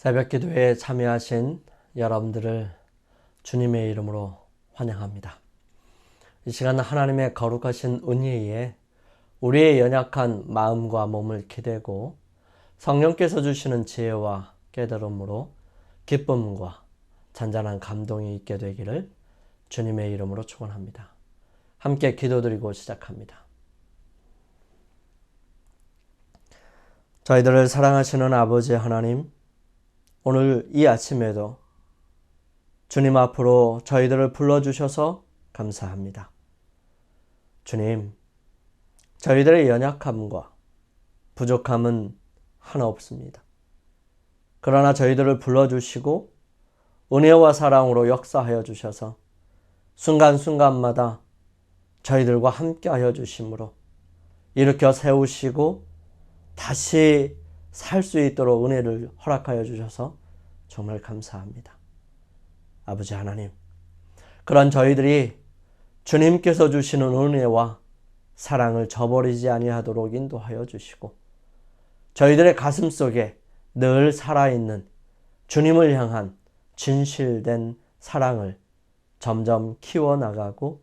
새벽 기도에 참여하신 여러분들을 주님의 이름으로 환영합니다. 이 시간 하나님의 거룩하신 은혜에 우리의 연약한 마음과 몸을 기대고 성령께서 주시는 지혜와 깨달음으로 기쁨과 잔잔한 감동이 있게 되기를 주님의 이름으로 축원합니다. 함께 기도드리고 시작합니다. 저희들을 사랑하시는 아버지 하나님, 오늘 이 아침에도 주님 앞으로 저희들을 불러주셔서 감사합니다. 주님, 저희들의 연약함과 부족함은 하나 없습니다. 그러나 저희들을 불러주시고 은혜와 사랑으로 역사하여 주셔서 순간순간마다 저희들과 함께하여 주심으로 일으켜 세우시고 다시 살 수 있도록 은혜를 허락하여 주셔서 정말 감사합니다. 아버지 하나님, 그런 저희들이 주님께서 주시는 은혜와 사랑을 저버리지 아니하도록 인도하여 주시고 저희들의 가슴 속에 늘 살아있는 주님을 향한 진실된 사랑을 점점 키워나가고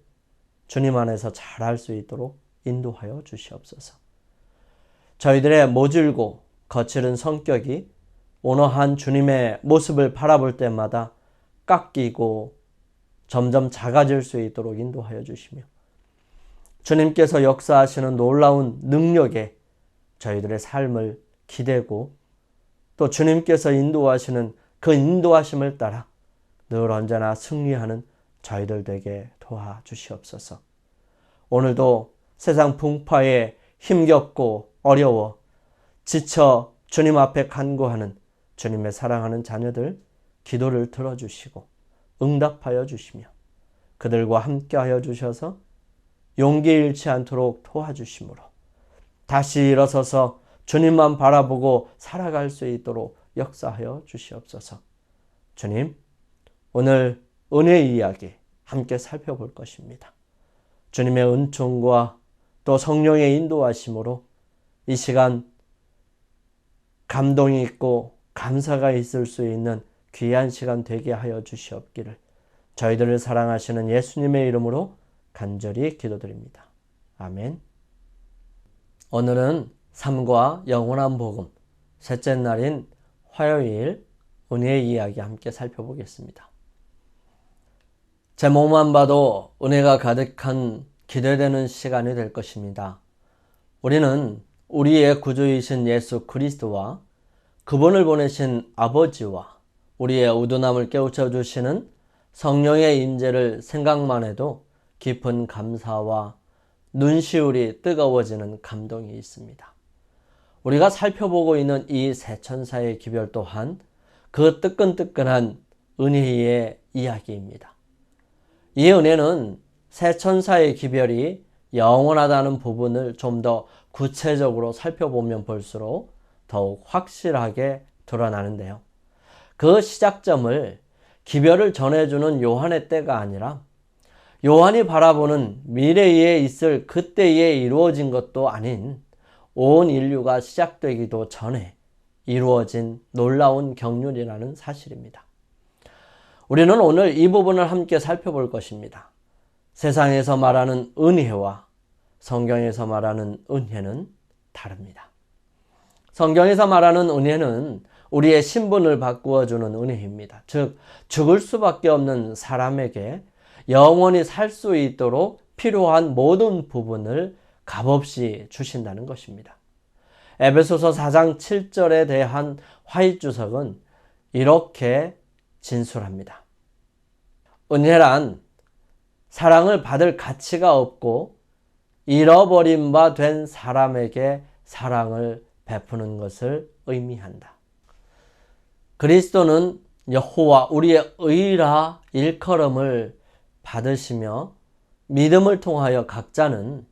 주님 안에서 잘할 수 있도록 인도하여 주시옵소서. 저희들의 모질고 거칠은 성격이 온화한 주님의 모습을 바라볼 때마다 깎이고 점점 작아질 수 있도록 인도하여 주시며 주님께서 역사하시는 놀라운 능력에 저희들의 삶을 기대고 또 주님께서 인도하시는 그 인도하심을 따라 늘 언제나 승리하는 저희들 되게 도와주시옵소서. 오늘도 세상 풍파에 힘겹고 어려워 지쳐 주님 앞에 간구하는 주님의 사랑하는 자녀들 기도를 들어주시고 응답하여 주시며 그들과 함께하여 주셔서 용기 잃지 않도록 도와주심으로 다시 일어서서 주님만 바라보고 살아갈 수 있도록 역사하여 주시옵소서. 주님, 오늘 은혜의 이야기 함께 살펴볼 것입니다. 주님의 은총과 또 성령의 인도하심으로 이 시간 감동이 있고 감사가 있을 수 있는 귀한 시간 되게 하여 주시옵기를 저희들을 사랑하시는 예수님의 이름으로 간절히 기도드립니다. 아멘. 오늘은 삶과 영원한 복음 셋째 날인 화요일 은혜의 이야기 함께 살펴보겠습니다. 제 몸만 봐도 은혜가 가득한 기대되는 시간이 될 것입니다. 우리는 우리의 구주이신 예수 그리스도와 그분을 보내신 아버지와 우리의 우둔함을 깨우쳐 주시는 성령의 임재를 생각만 해도 깊은 감사와 눈시울이 뜨거워지는 감동이 있습니다. 우리가 살펴보고 있는 이 세 천사의 기별 또한 그 뜨끈뜨끈한 은혜의 이야기입니다. 이 은혜는 세 천사의 기별이 영원하다는 부분을 좀 더 구체적으로 살펴보면 볼수록 더욱 확실하게 드러나는데요. 그 시작점을 기별을 전해주는 요한의 때가 아니라 요한이 바라보는 미래에 있을 그때에 이루어진 것도 아닌 온 인류가 시작되기도 전에 이루어진 놀라운 경륜이라는 사실입니다. 우리는 오늘 이 부분을 함께 살펴볼 것입니다. 세상에서 말하는 은혜와 성경에서 말하는 은혜는 다릅니다. 성경에서 말하는 은혜는 우리의 신분을 바꾸어주는 은혜입니다. 즉, 죽을 수밖에 없는 사람에게 영원히 살 수 있도록 필요한 모든 부분을 값없이 주신다는 것입니다. 에베소서 4장 7절에 대한 화이주석은 이렇게 진술합니다. 은혜란 사랑을 받을 가치가 없고 잃어버린 바 된 사람에게 사랑을 베푸는 것을 의미한다. 그리스도는 여호와 우리의 의라 일컬음을 받으시며 믿음을 통하여 각자는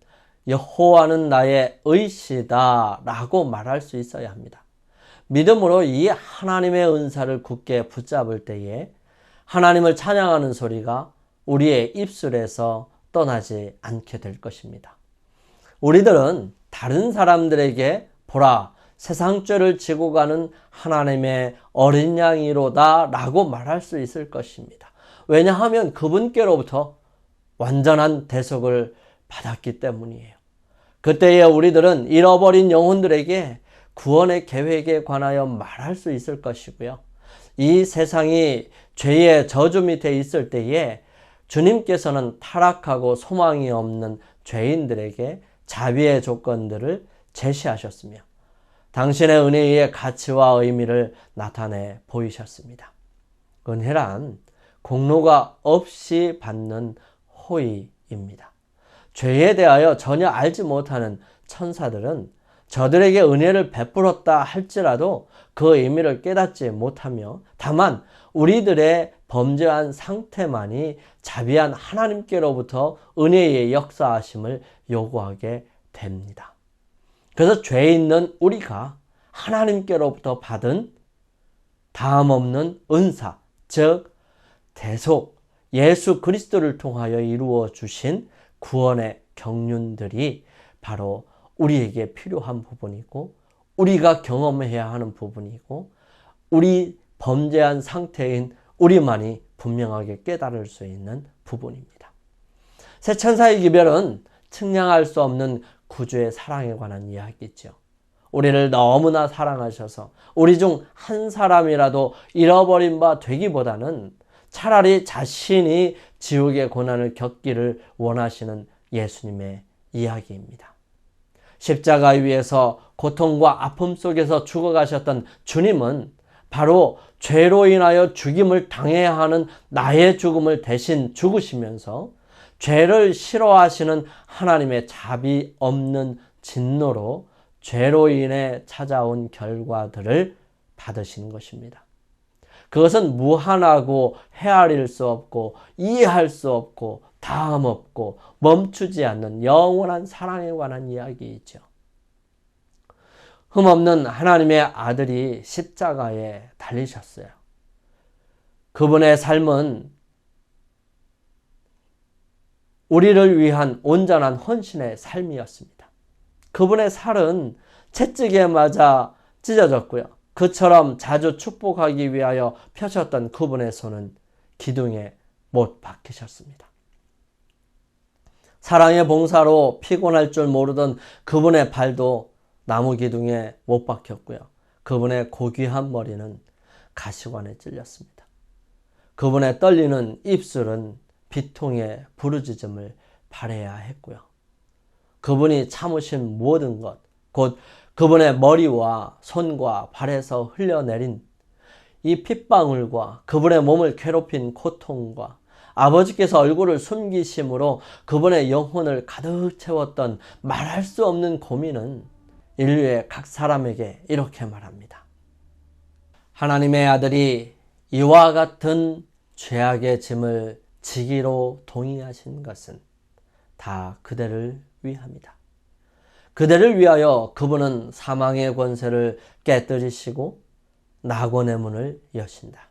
여호와는 나의 의시다 라고 말할 수 있어야 합니다. 믿음으로 이 하나님의 은사를 굳게 붙잡을 때에 하나님을 찬양하는 소리가 우리의 입술에서 떠나지 않게 될 것입니다. 우리들은 다른 사람들에게 보라, 세상 죄를 지고 가는 하나님의 어린 양이로다 라고 말할 수 있을 것입니다. 왜냐하면 그분께로부터 완전한 대속을 받았기 때문이에요. 그때에 우리들은 잃어버린 영혼들에게 구원의 계획에 관하여 말할 수 있을 것이고요. 이 세상이 죄의 저주 밑에 있을 때에 주님께서는 타락하고 소망이 없는 죄인들에게 자비의 조건들을 제시하셨으며 당신의 은혜의 가치와 의미를 나타내 보이셨습니다. 은혜란 공로가 없이 받는 호의입니다. 죄에 대하여 전혀 알지 못하는 천사들은 저들에게 은혜를 베풀었다 할지라도 그 의미를 깨닫지 못하며 다만 우리들의 범죄한 상태만이 자비한 하나님께로부터 은혜의 역사하심을 요구하게 됩니다. 그래서 죄 있는 우리가 하나님께로부터 받은 다음 없는 은사, 즉 대속, 예수 그리스도를 통하여 이루어 주신 구원의 경륜들이 바로 우리에게 필요한 부분이고 우리가 경험해야 하는 부분이고 우리 범죄한 상태인 우리만이 분명하게 깨달을 수 있는 부분입니다. 새 천사의 기별은 측량할 수 없는 구주의 사랑에 관한 이야기죠. 우리를 너무나 사랑하셔서 우리 중 한 사람이라도 잃어버린 바 되기보다는 차라리 자신이 지옥의 고난을 겪기를 원하시는 예수님의 이야기입니다. 십자가 위에서 고통과 아픔 속에서 죽어가셨던 주님은 바로 죄로 인하여 죽임을 당해야 하는 나의 죽음을 대신 죽으시면서 죄를 싫어하시는 하나님의 자비 없는 진노로 죄로 인해 찾아온 결과들을 받으신 것입니다. 그것은 무한하고 헤아릴 수 없고 이해할 수 없고 다음 없고 멈추지 않는 영원한 사랑에 관한 이야기이죠. 흠없는 하나님의 아들이 십자가에 달리셨어요. 그분의 삶은 우리를 위한 온전한 헌신의 삶이었습니다. 그분의 살은 채찍에 맞아 찢어졌고요. 그처럼 자주 축복하기 위하여 펴셨던 그분의 손은 기둥에 못 박히셨습니다. 사랑의 봉사로 피곤할 줄 모르던 그분의 발도 나무 기둥에 못 박혔고요. 그분의 고귀한 머리는 가시관에 찔렸습니다. 그분의 떨리는 입술은 비통의 부르짖음을 발해야 했고요. 그분이 참으신 모든 것, 곧 그분의 머리와 손과 발에서 흘려내린 이 핏방울과 그분의 몸을 괴롭힌 고통과 아버지께서 얼굴을 숨기심으로 그분의 영혼을 가득 채웠던 말할 수 없는 고민은 인류의 각 사람에게 이렇게 말합니다. 하나님의 아들이 이와 같은 죄악의 짐을 지기로 동의하신 것은 다 그대를 위함이다. 그대를 위하여 그분은 사망의 권세를 깨뜨리시고 낙원의 문을 여신다.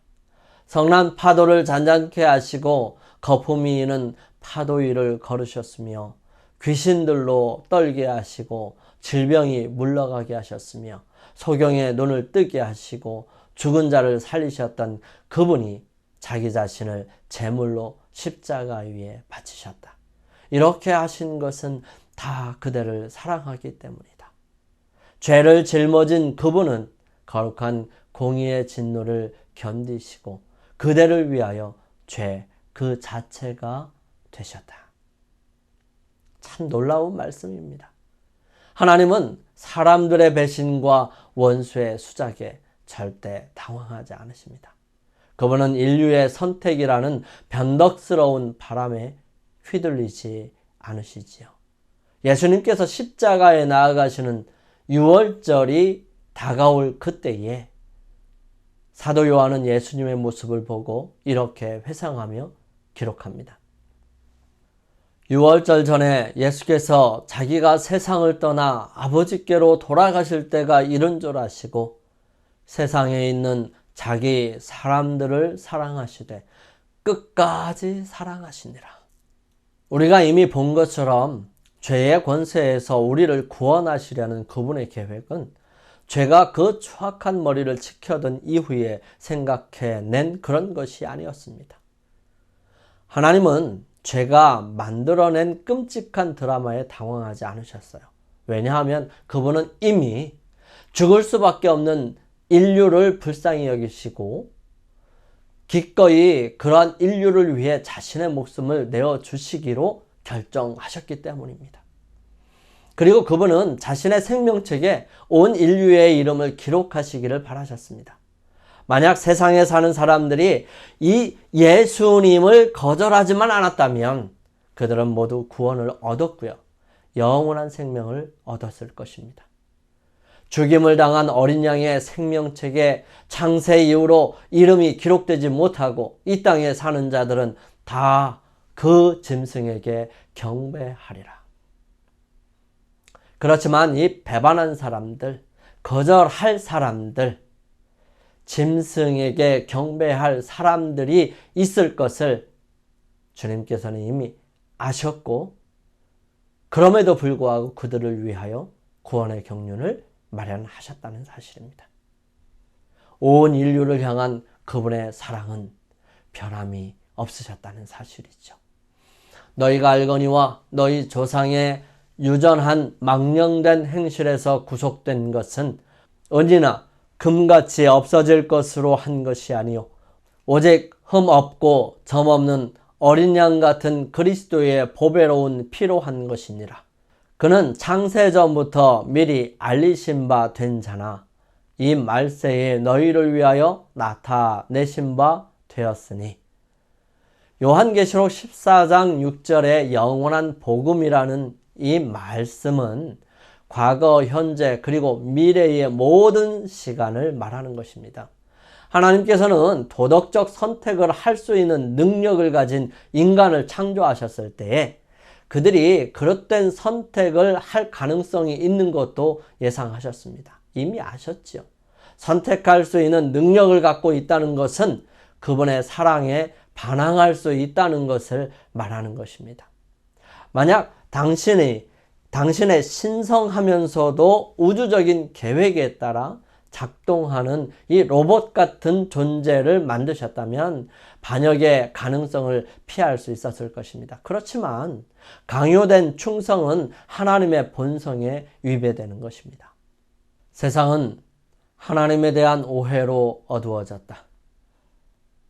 성난 파도를 잔잔케 하시고 거품이 이는 파도 위를 걸으셨으며 귀신들로 떨게 하시고 질병이 물러가게 하셨으며 소경의 눈을 뜨게 하시고 죽은 자를 살리셨던 그분이 자기 자신을 제물로 십자가 위에 바치셨다. 이렇게 하신 것은 다 그대를 사랑하기 때문이다. 죄를 짊어진 그분은 거룩한 공의의 진노를 견디시고 그대를 위하여 죄 그 자체가 되셨다. 참 놀라운 말씀입니다. 하나님은 사람들의 배신과 원수의 수작에 절대 당황하지 않으십니다. 그분은 인류의 선택이라는 변덕스러운 바람에 휘둘리지 않으시지요. 예수님께서 십자가에 나아가시는 유월절이 다가올 그때에 사도 요한은 예수님의 모습을 보고 이렇게 회상하며 기록합니다. 유월절 전에 예수께서 자기가 세상을 떠나 아버지께로 돌아가실 때가 이른 줄 아시고 세상에 있는 자기 사람들을 사랑하시되 끝까지 사랑하시니라. 우리가 이미 본 것처럼 죄의 권세에서 우리를 구원하시려는 그분의 계획은 죄가 그 추악한 머리를 지켜둔 이후에 생각해낸 그런 것이 아니었습니다. 하나님은 죄가 만들어낸 끔찍한 드라마에 당황하지 않으셨어요. 왜냐하면 그분은 이미 죽을 수밖에 없는 인류를 불쌍히 여기시고 기꺼이 그러한 인류를 위해 자신의 목숨을 내어주시기로 결정하셨기 때문입니다. 그리고 그분은 자신의 생명책에 온 인류의 이름을 기록하시기를 바라셨습니다. 만약 세상에 사는 사람들이 이 예수님을 거절하지만 않았다면 그들은 모두 구원을 얻었고요. 영원한 생명을 얻었을 것입니다. 죽임을 당한 어린 양의 생명책에 창세 이후로 이름이 기록되지 못하고 이 땅에 사는 자들은 다 그 짐승에게 경배하리라. 그렇지만 이 배반한 사람들, 거절할 사람들, 짐승에게 경배할 사람들이 있을 것을 주님께서는 이미 아셨고 그럼에도 불구하고 그들을 위하여 구원의 경륜을 마련하셨다는 사실입니다. 온 인류를 향한 그분의 사랑은 변함이 없으셨다는 사실이죠. 너희가 알거니와 너희 조상의 유전한 망령된 행실에서 구속된 것은 은이나 금같이 없어질 것으로 한 것이 아니요 오직 흠 없고 점 없는 어린 양 같은 그리스도의 보배로운 피로 한 것이니라. 그는 창세전부터 미리 알리신 바 된 자나 이 말세에 너희를 위하여 나타내신 바 되었으니. 요한계시록 14장 6절의 영원한 복음이라는 이 말씀은 과거, 현재, 그리고 미래의 모든 시간을 말하는 것입니다. 하나님께서는 도덕적 선택을 할 수 있는 능력을 가진 인간을 창조하셨을 때에 그들이 그릇된 선택을 할 가능성이 있는 것도 예상하셨습니다. 이미 아셨죠. 선택할 수 있는 능력을 갖고 있다는 것은 그분의 사랑에 반항할 수 있다는 것을 말하는 것입니다. 만약 당신의 신성하면서도 우주적인 계획에 따라 작동하는 이 로봇 같은 존재를 만드셨다면 반역의 가능성을 피할 수 있었을 것입니다. 그렇지만 강요된 충성은 하나님의 본성에 위배되는 것입니다. 세상은 하나님에 대한 오해로 어두워졌다.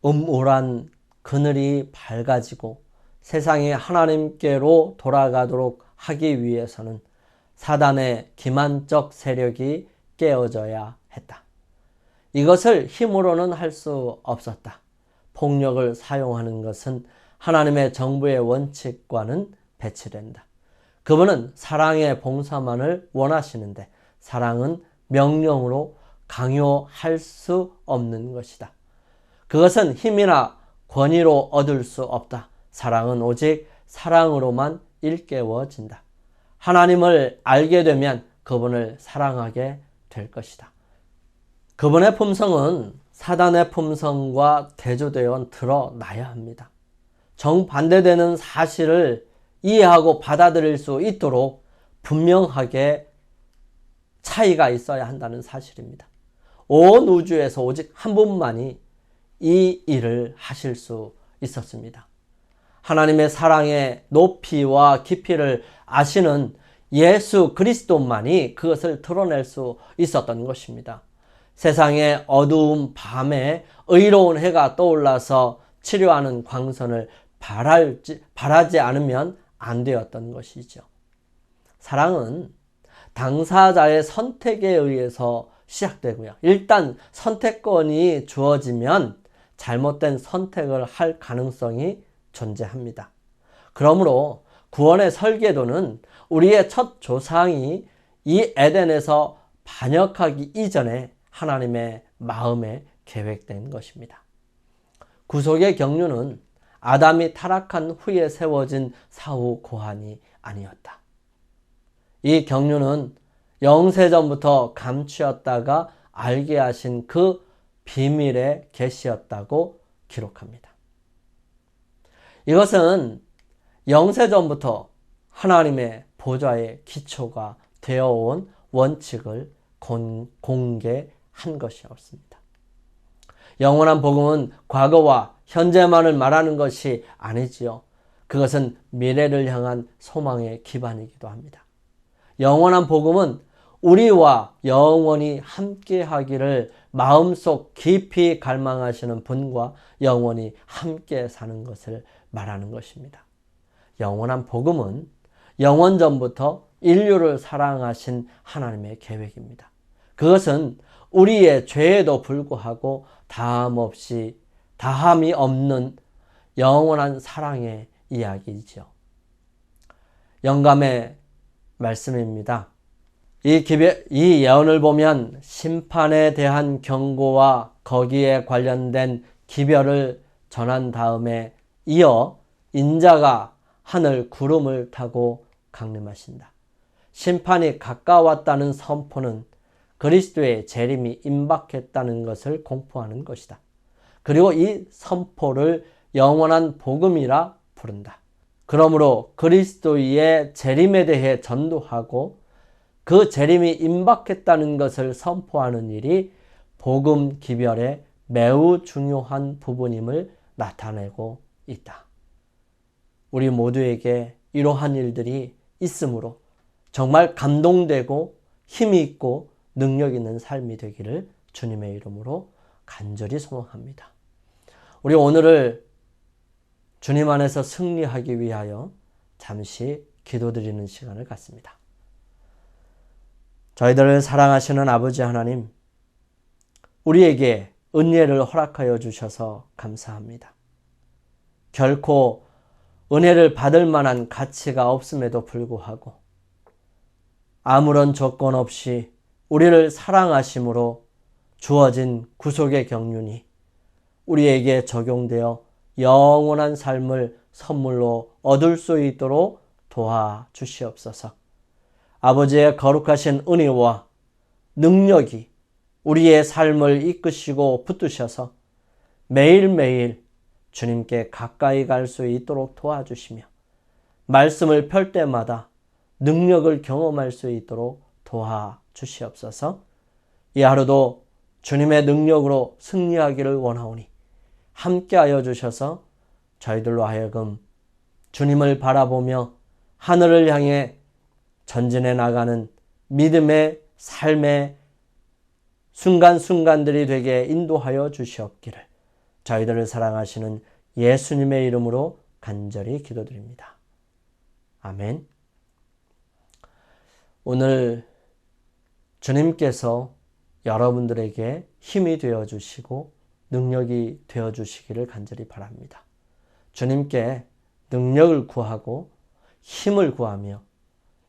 음울한 그늘이 밝아지고 세상이 하나님께로 돌아가도록 하기 위해서는 사단의 기만적 세력이 깨어져야 했다. 이것을 힘으로는 할 수 없었다. 폭력을 사용하는 것은 하나님의 정부의 원칙과는 배치된다. 그분은 사랑의 봉사만을 원하시는데 사랑은 명령으로 강요할 수 없는 것이다. 그것은 힘이나 권위로 얻을 수 없다. 사랑은 오직 사랑으로만 일깨워진다. 하나님을 알게 되면 그분을 사랑하게 될 것이다. 그분의 품성은 사단의 품성과 대조되어 드러나야 합니다. 정반대되는 사실을 이해하고 받아들일 수 있도록 분명하게 차이가 있어야 한다는 사실입니다. 온 우주에서 오직 한 분만이 이 일을 하실 수 있었습니다. 하나님의 사랑의 높이와 깊이를 아시는 예수 그리스도만이 그것을 드러낼 수 있었던 것입니다. 세상의 어두운 밤에 의로운 해가 떠올라서 치료하는 광선을 바라지 않으면 안 되었던 것이죠. 사랑은 당사자의 선택에 의해서 시작되고요. 일단 선택권이 주어지면 잘못된 선택을 할 가능성이 존재합니다. 그러므로 구원의 설계도는 우리의 첫 조상이 이 에덴에서 반역하기 이전에 하나님의 마음에 계획된 것입니다. 구속의 경륜은 아담이 타락한 후에 세워진 사후 고한이 아니었다. 이 경륜은 영세전부터 감추었다가 알게 하신 그 비밀의 계시였다고 기록합니다. 이것은 영세전부터 하나님의 보좌의 기초가 되어온 원칙을 공개한 것이었습니다. 영원한 복음은 과거와 현재만을 말하는 것이 아니지요. 그것은 미래를 향한 소망의 기반이기도 합니다. 영원한 복음은 우리와 영원히 함께하기를 마음속 깊이 갈망하시는 분과 영원히 함께 사는 것을 말하는 것입니다. 영원한 복음은 영원전부터 인류를 사랑하신 하나님의 계획입니다. 그것은 우리의 죄에도 불구하고 다함이 없는 영원한 사랑의 이야기이죠. 영감의 말씀입니다. 이 예언을 보면 심판에 대한 경고와 거기에 관련된 기별을 전한 다음에 이어 인자가 하늘 구름을 타고 강림하신다. 심판이 가까웠다는 선포는 그리스도의 재림이 임박했다는 것을 공포하는 것이다. 그리고 이 선포를 영원한 복음이라 부른다. 그러므로 그리스도의 재림에 대해 전도하고 그 재림이 임박했다는 것을 선포하는 일이 복음 기별의 매우 중요한 부분임을 나타내고 있다. 우리 모두에게 이러한 일들이 있으므로 정말 감동되고 힘이 있고 능력 있는 삶이 되기를 주님의 이름으로 간절히 소망합니다. 우리 오늘을 주님 안에서 승리하기 위하여 잠시 기도드리는 시간을 갖습니다. 저희들을 사랑하시는 아버지 하나님, 우리에게 은혜를 허락하여 주셔서 감사합니다. 결코 은혜를 받을 만한 가치가 없음에도 불구하고 아무런 조건 없이 우리를 사랑하심으로 주어진 구속의 경륜이 우리에게 적용되어 영원한 삶을 선물로 얻을 수 있도록 도와주시옵소서. 아버지의 거룩하신 은혜와 능력이 우리의 삶을 이끄시고 붙드셔서 매일매일 주님께 가까이 갈 수 있도록 도와주시며 말씀을 펼 때마다 능력을 경험할 수 있도록 도와주시옵소서. 이 하루도 주님의 능력으로 승리하기를 원하오니 함께하여 주셔서 저희들로 하여금 주님을 바라보며 하늘을 향해 전진해 나가는 믿음의 삶의 순간순간들이 되게 인도하여 주시옵기를 저희들을 사랑하시는 예수님의 이름으로 간절히 기도드립니다. 아멘. 오늘 주님께서 여러분들에게 힘이 되어주시고 능력이 되어주시기를 간절히 바랍니다. 주님께 능력을 구하고 힘을 구하며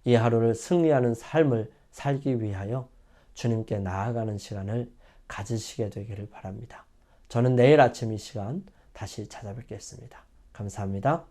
이 하루를 승리하는 삶을 살기 위하여 주님께 나아가는 시간을 가지시게 되기를 바랍니다. 저는 내일 아침 이 시간 다시 찾아뵙겠습니다. 감사합니다.